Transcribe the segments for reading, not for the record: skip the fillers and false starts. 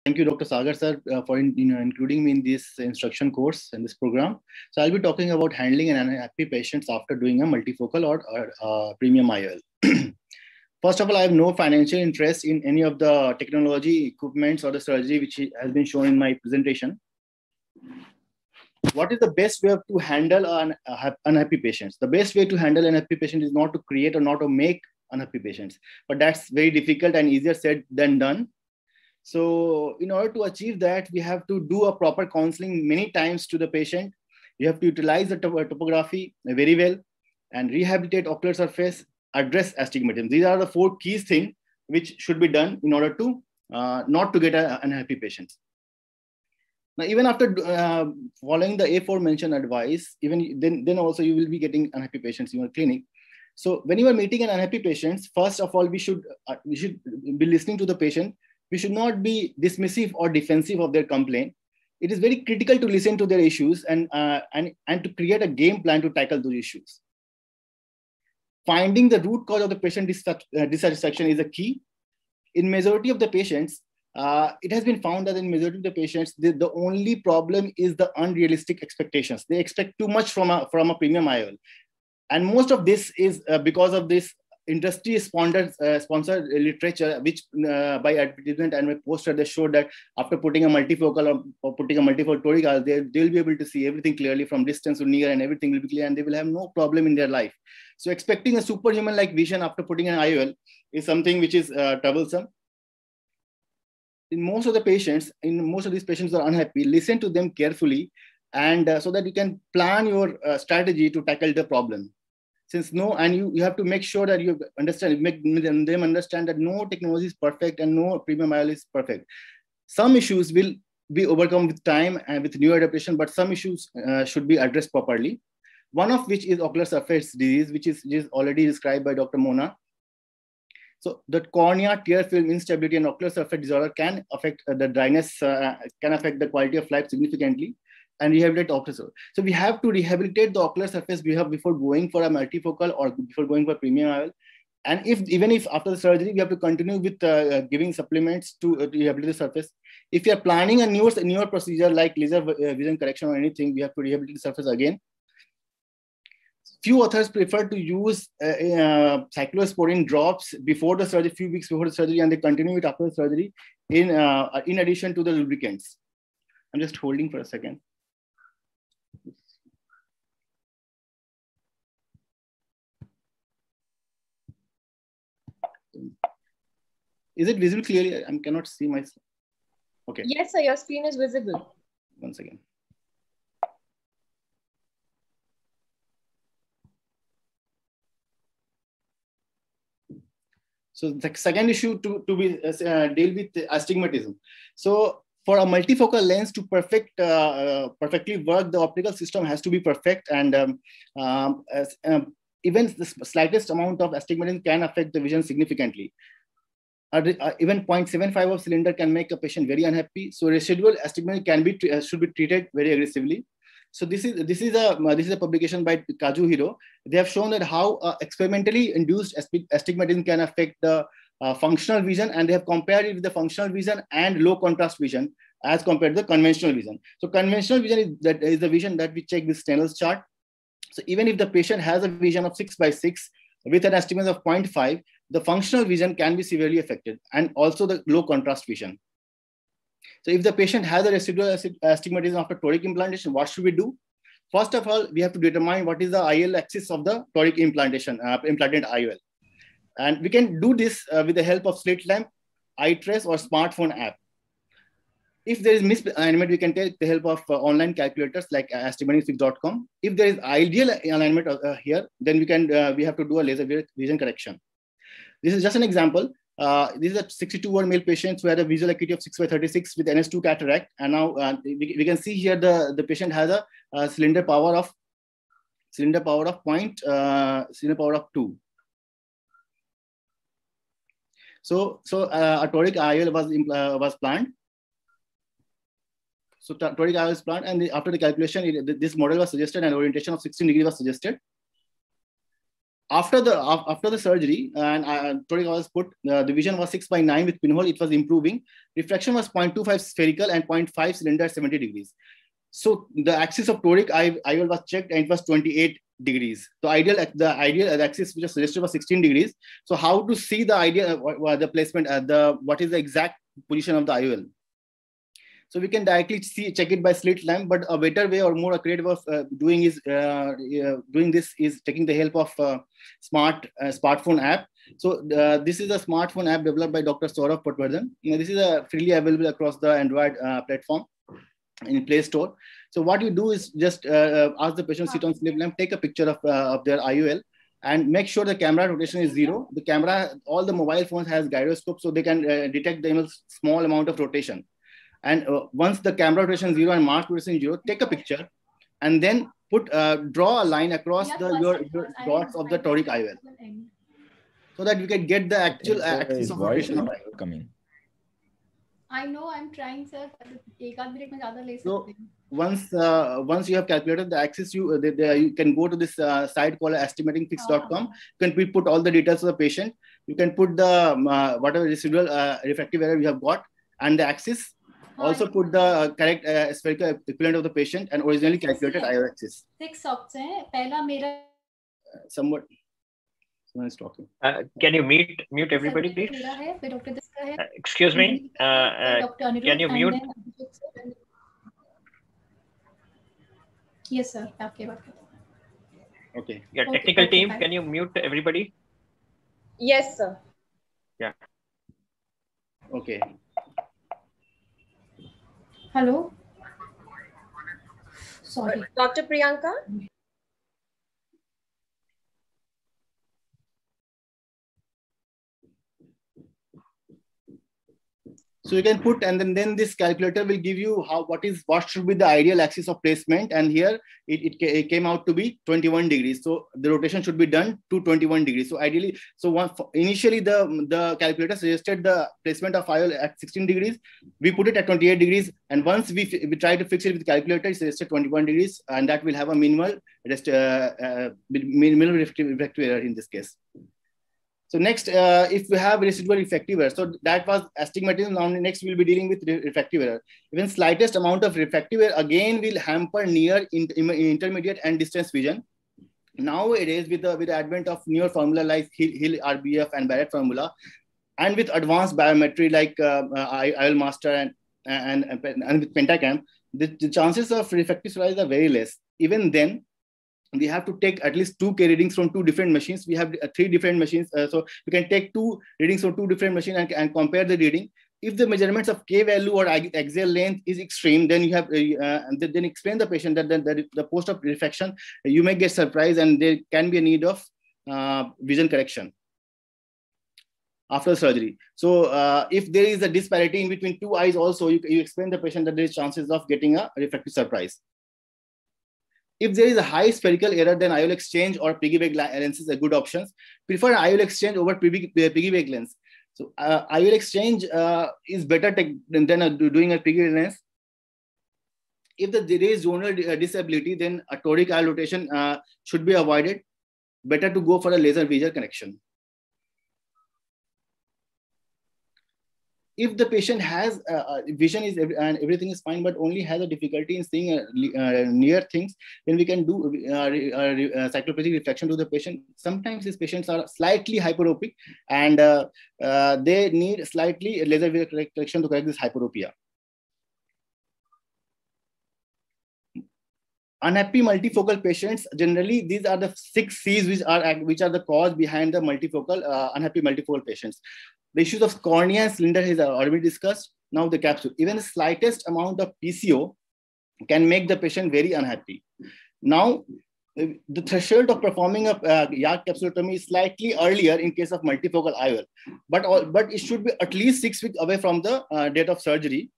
Thank you, Dr. Sagar sir, for including me in this instruction course in this program. So I'll be talking about handling an unhappy patients after doing a multifocal or premium IOL. First of all, I have no financial interest in any of the technology, equipments, or the surgery which has been shown in my presentation. What is the best way to handle unhappy patients? The best way to handle an unhappy patient is not to create or not to make unhappy patients, but that's very difficult and easier said than done. So in order to achieve that, we have to do a proper counseling many times to the patient. You have to utilize the topography very well and rehabilitate ocular surface, address astigmatism. These are the 4 key things which should be done in order to not to get unhappy patients. Now, even after following the aforementioned advice, even then also you will be getting unhappy patients in your clinic. So when you are meeting an unhappy patients, first of all, we should be listening to the patient. We should not be dismissive or defensive of their complaint. It is very critical to listen to their issues and to create a game plan to tackle those issues. Finding the root cause of the patient dissatisfaction is a key. In majority of the patients, it has been found that in majority of the patients, the only problem is the unrealistic expectations. They expect too much from a premium IOL. And most of this is because of this industry sponsored literature, which by advertisement and by poster, they showed that after putting a multifocal or putting a multifocal toric IOL, they'll be able to see everything clearly from distance to near, and everything will be clear, and they will have no problem in their life. So expecting a superhuman-like vision after putting an IOL is something which is troublesome. In most of these patients are unhappy. Listen to them carefully, and so that you can plan your strategy to tackle the problem. You have to make sure that you understand, make them understand that no technology is perfect and no premium IOL is perfect. Some issues will be overcome with time and with new adaptation, but some issues should be addressed properly. One of which is ocular surface disease, which is already described by Dr. Mona. So the cornea, tear film instability, and ocular surface disorder can affect the dryness, can affect the quality of life significantly, and rehabilitate ocular surface. So we have to rehabilitate the ocular surface before going for a multifocal or before going for premium IOL. And even if after the surgery, we have to continue with giving supplements to rehabilitate the surface. If you are planning a newer procedure like laser vision correction or anything, we have to rehabilitate the surface again. Few authors prefer to use cyclosporin drops before the surgery, few weeks before the surgery, and they continue it after the surgery in addition to the lubricants. I'm just holding for a second. Is it visible clearly? I cannot see myself. Okay. Yes, sir, your screen is visible. Once again. So the second issue to be deal with astigmatism. So for a multifocal lens to perfectly work, the optical system has to be perfect, and even the slightest amount of astigmatism can affect the vision significantly. Even 0.75 of cylinder can make a patient very unhappy. So residual astigmatism should be treated very aggressively. So this is a publication by Kazuhiro. They have shown that how experimentally induced astigmatism can affect the functional vision, and they have compared it with the functional vision and low contrast vision as compared to the conventional vision. So conventional vision is the vision that we check with Snell's chart. So even if the patient has a vision of 6/6 with an astigmatism of 0.5, the functional vision can be severely affected, and also the low contrast vision. So if the patient has a residual astigmatism after toric implantation, what should we do? First of all, we have to determine what is the IOL axis of the toric implanted IOL. And we can do this with the help of slit lamp, eye trace, or smartphone app. If there is misalignment, we can take the help of online calculators like astigmatismfix.com. If there is ideal alignment here, then we have to do a laser vision correction. This is just an example. This is a 62-year-old male patient who had a visual acuity of 6/36 with NS2 cataract, and now we can see here the patient has a cylinder power of 2. So a toric IOL was planned. So toric IOL is planned, and after the calculation, this model was suggested, and orientation of 16 degrees was suggested. After the surgery, and toric IOL was put, the vision was 6/9 with pinhole. It was improving. Refraction was 0.25 spherical and 0.5 cylinder at 70 degrees. So the axis of toric IOL was checked and it was 28 degrees. So the ideal axis which was suggested was 16 degrees. So how to see the ideal the placement what is the exact position of the IOL? So we can directly check it by slit lamp, but a better way or more creative of doing this is taking the help of smartphone app. So this is a smartphone app developed by Dr. Saurabh Patwardhan. This is freely available across the Android platform in Play Store. So what you do is just ask the patient sit on slit lamp, take a picture of their IOL, and make sure the camera rotation is 0. The camera, all the mobile phones has gyroscope, so they can detect the small amount of rotation. And once the camera rotation is 0 and mark rotation is 0, take a picture and then draw a line across your dots of the toric IOL, so that you can get the actual axis of rotation of IOL coming. I know, I'm trying, sir. So once you have calculated the axis, you can go to this site called estimatingfix.com. You can put all the details of the patient. You can put the whatever residual refractive error you have got and the axis. Also put the correct spherical equivalent of the patient and originally calculated IOL axis. 6 options हैं. पहला मेरा somewhat. Someone is talking. Can you mute everybody, please? Excuse me. Can you mute? Yes, sir. Okay. Yeah, technical team, can you mute everybody? Yes, sir. Yeah. Okay. Hello. Sorry. Dr. Priyanka? So you can put, and then this calculator will give you what should be the ideal axis of placement. And here it came out to be 21 degrees. So the rotation should be done to 21 degrees. So ideally, initially the calculator suggested the placement of IOL at 16 degrees. We put it at 28 degrees. And once we try to fix it with the calculator, it suggested 21 degrees. And that will have a minimal refractive error in this case. So next, if we have residual refractive error, so that was astigmatism. Now next we'll be dealing with refractive error. Even slightest amount of refractive error again will hamper near, intermediate and distance vision. Nowadays, with the advent of newer formula like Hill RBF and Barrett formula, and with advanced biometry like IOL Master and with Pentacam, the chances of refractive psoriasis are very less. Even then, we have to take at least 2K readings from 2 different machines. We have 3 different machines. So you can take 2 readings from 2 different machines and compare the reading. If the measurements of K value or axial length is extreme, then you have then explain the patient that the post-op refraction, you may get surprised and there can be a need of vision correction after surgery. So if there is a disparity in between 2 eyes also, you explain the patient that there is chances of getting a refractive surprise. If there is a high spherical error, then IOL exchange or piggyback lenses are good options. Prefer IOL exchange over piggyback lens. So IOL exchange is better than doing a piggyback lens. If there is zonal disability, then a toric IOL rotation should be avoided. Better to go for a laser vision connection. If the patient has vision and everything is fine, but only has a difficulty in seeing near things, then we can do cycloplegic refraction to the patient. Sometimes these patients are slightly hyperopic and they need slightly laser vision correction to correct this hyperopia. Unhappy multifocal patients, generally these are the 6 C's which are the cause behind the unhappy multifocal patients. The issues of cornea and cylinder has already discussed. Now the capsule. Even the slightest amount of PCO can make the patient very unhappy. Now, the threshold of performing a YAG capsulotomy is slightly earlier in case of multifocal IOL, but it should be at least 6 weeks away from the date of surgery.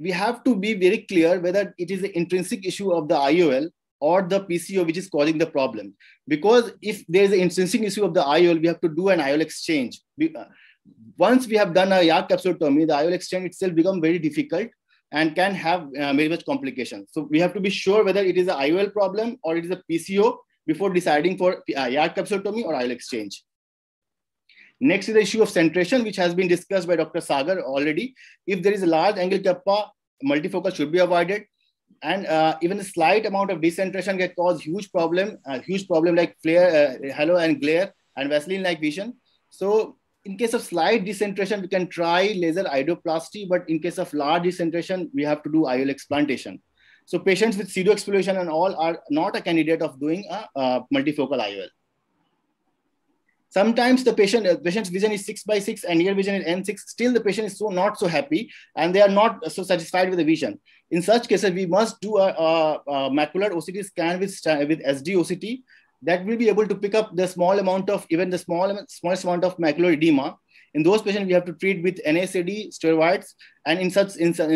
We have to be very clear whether it is the intrinsic issue of the IOL or the PCO which is causing the problem. Because if there is an intrinsic issue of the IOL, we have to do an IOL exchange. Once we have done a YAG capsulotomy, the IOL exchange itself becomes very difficult and can have very much complications. So we have to be sure whether it is an IOL problem or it is a PCO before deciding for YAG capsulotomy or IOL exchange. Next is the issue of centration, which has been discussed by Dr. Sagar already. If there is a large angle kappa, multifocal should be avoided. And even a slight amount of decentration can cause huge problem like flare, halo and glare and Vaseline-like vision. So in case of slight decentration, we can try laser iodoplasty, but in case of large decentration, we have to do IOL explantation. So patients with pseudoexfoliation and all are not a candidate of doing a multifocal IOL. Sometimes the patient's vision is 6/6 and near vision is N6. Still, the patient is not so happy and they are not so satisfied with the vision. In such cases, we must do a macular OCT scan with SD OCT that will be able to pick up the small amount of, even the smallest amount of macular edema. In those patients, we have to treat with NSAID, steroids, and in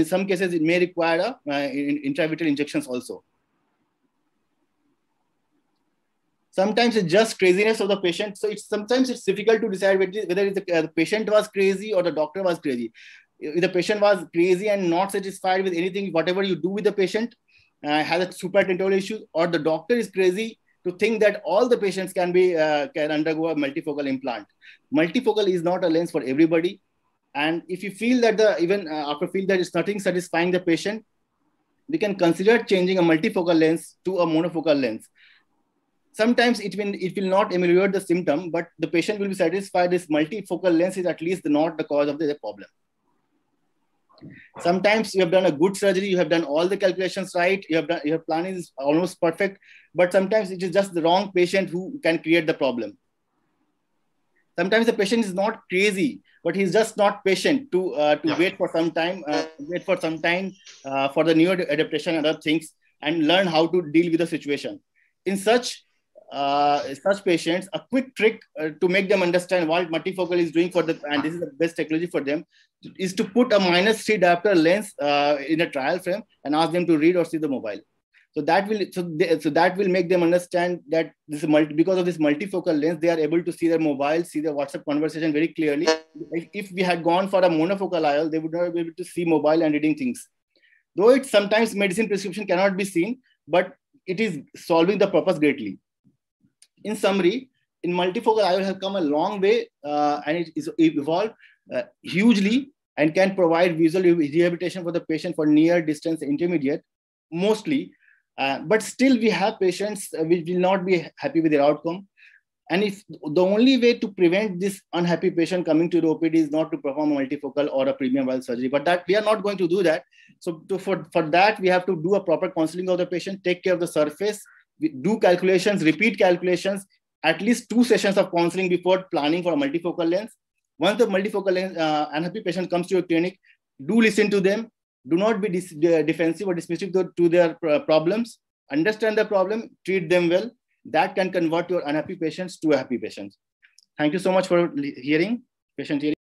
some cases, it may require intravitreal injections also. Sometimes it's just craziness of the patient. So sometimes it's difficult to decide whether the patient was crazy or the doctor was crazy. If the patient was crazy and not satisfied with anything, whatever you do with the patient, has a supratentorial issue, or the doctor is crazy to think that all the patients can undergo a multifocal implant. Multifocal is not a lens for everybody. And if you feel that after feel that it's nothing satisfying the patient, we can consider changing a multifocal lens to a monofocal lens. Sometimes it will not ameliorate the symptom, but the patient will be satisfied this multifocal lens is at least not the cause of the problem. Sometimes you have done a good surgery, you have done all the calculations right, your plan is almost perfect, but sometimes it is just the wrong patient who can create the problem. Sometimes the patient is not crazy, but he's just not patient to wait for some time, for the new adaptation and other things, and learn how to deal with the situation. In such patients, a quick trick to make them understand what multifocal is doing for them, and this is the best technology for them, is to put a -3 diopter lens in a trial frame and ask them to read or see the mobile. So that will make them understand that because of this multifocal lens, they are able to see their mobile, see their WhatsApp conversation very clearly. If we had gone for a monofocal IOL, they would not be able to see mobile and reading things. Though it's sometimes medicine prescription cannot be seen, but it is solving the purpose greatly. In summary, in multifocal IOL have come a long way and it is evolved hugely and can provide visual rehabilitation for the patient for near, distance, intermediate, mostly. But still we have patients which will not be happy with their outcome. And if the only way to prevent this unhappy patient coming to the OPD is not to perform a multifocal or a premium IOL surgery, but that we are not going to do that. So for that, we have to do a proper counseling of the patient, take care of the surface, do calculations, repeat calculations, at least 2 sessions of counseling before planning for a multifocal lens. Once the multifocal lens, unhappy patient comes to your clinic, do listen to them. Do not be defensive or dismissive to their problems. Understand the problem, treat them well. That can convert your unhappy patients to happy patients. Thank you so much for patient hearing.